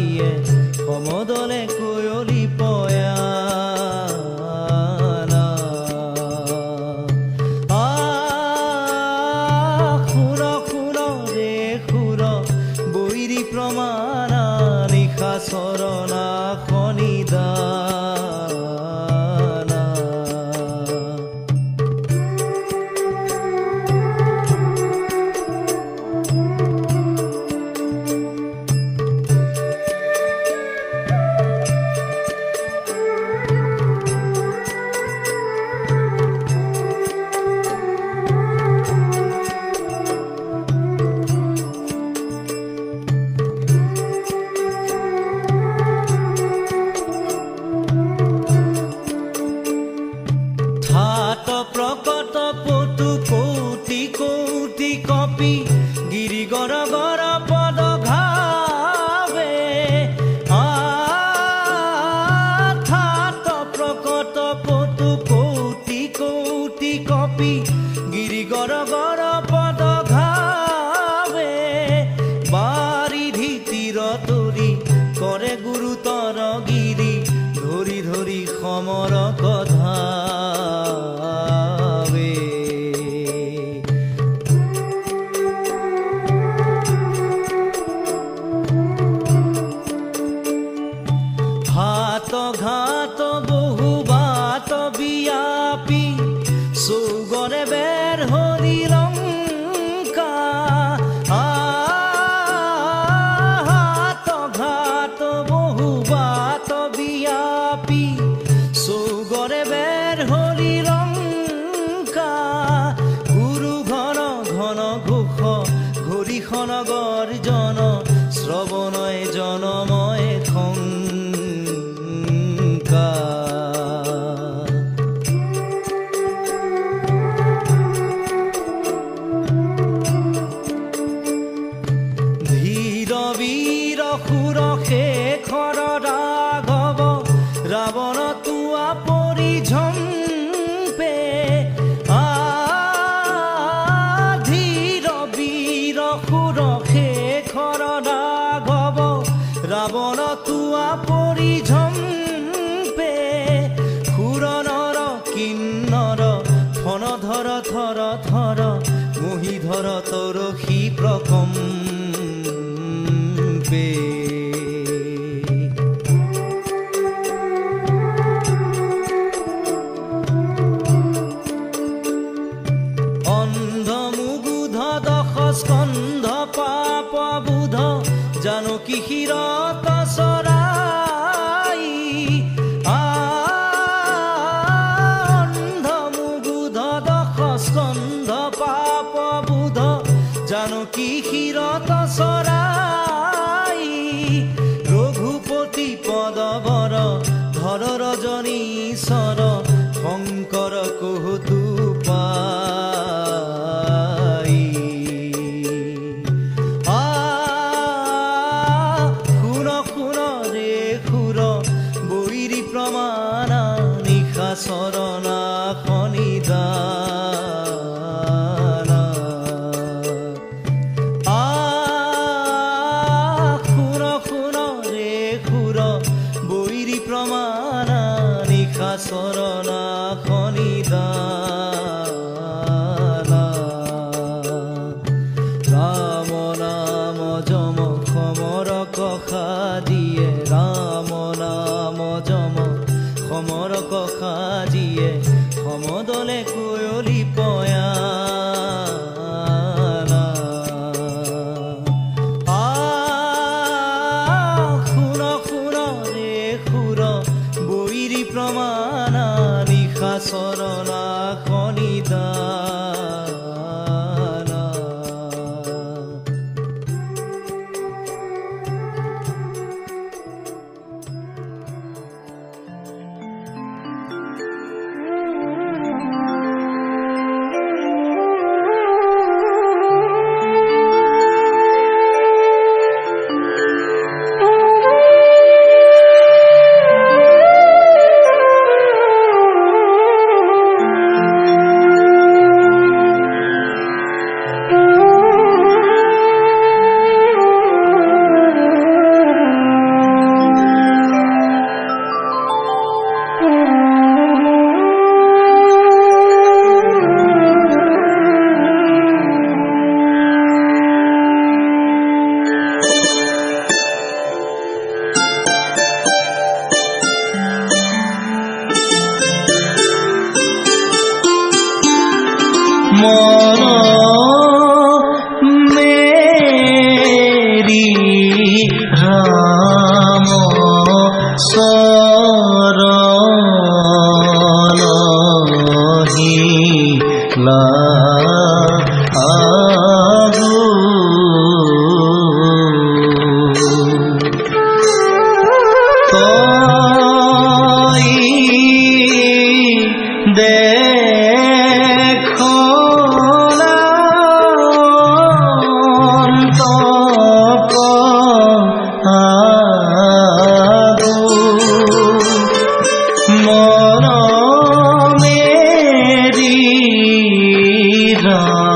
দিয়ে সমদলে কৈলি পয়ানা সুৰ সুৰ ৰে সুৰ বৈৰী প্ৰমাণা নিশা চৰণা খনিদানা প্ৰকট পটু কৌটি কৌটি কপি গিৰি গৰ গৰ পদ ঘাবে আঠাত প্ৰকট পটু কৌটি কৌটি কপি গিৰি গৰ গৰ পদ ঘাবে বাৰিধি তীৰ তৰি কৰে গুৰুতৰ গিৰি ধৰি ধৰি সমৰ কথা ঘাত বহু বাত বিয়াপি চৌগৰে বেৰ হৰি লংকা ঘাত বহু বাত বিয়াপি চৌগৰে বেৰ হৰি লংকা গুৰু ঘন ঘন ঘোষ ঘৰিখন গৰ্জন শ্ৰৱণয় জনময় সুৰ শেখৰ ৰাঘৱ ৰাৱণ তোৱা পৰিঝম্পে ধীৰ বীৰ সুৰ শেখৰ ৰাঘৱ ৰাৱণ তোৱা পৰিঝম্পে সুৰ নৰ কিন্নৰ ফণধৰ থৰ থৰ মোহিধৰ তৰসী প্ৰকম্পে অন্ধ মুগুধ দশ স্কন্ধ পাপ বুধ জানকী শিৰত চৰাই অন্ধ মুগুধ দশ স্কন্ধ পাপ বুধ জানকী শিৰত চৰাই ৰঘুপতি পদবৰ ধৰ ৰজনীশ্বৰ শংকৰ কৌতু পাই সুৰ সুৰ ৰে সুৰ বৈৰী প্ৰমাণা নিশা চৰণা খনিদানা সুৰ সুৰ ৰে সুৰ বৈৰী প্ৰমাণা নিশা চৰণা খনিদানা ৰাম নাম যম সমৰ কষা দিয়ে ৰাম নাম যম সমৰ কষা দিয়ে সমদলে কৈলি পয়ানা সুৰ সুৰ ৰে সুৰ বৈৰী প্ৰমাণা নিশা চৰণা খনি মন মেৰি ৰাম শৰণ হিলা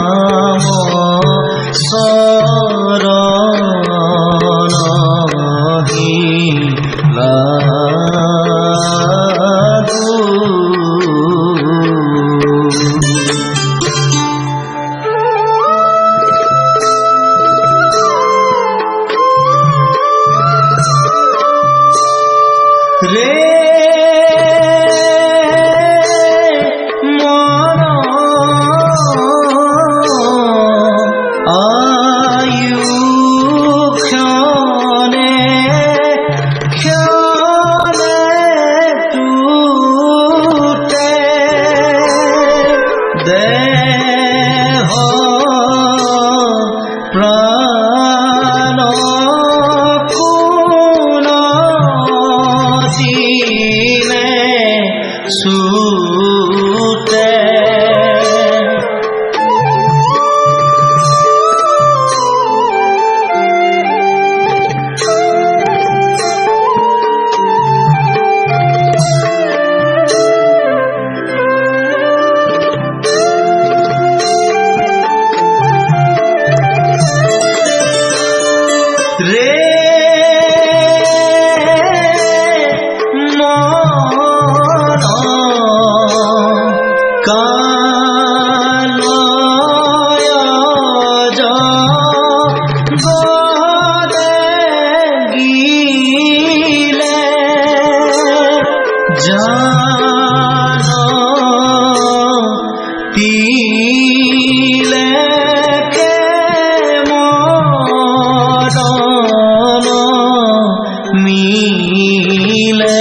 মিলে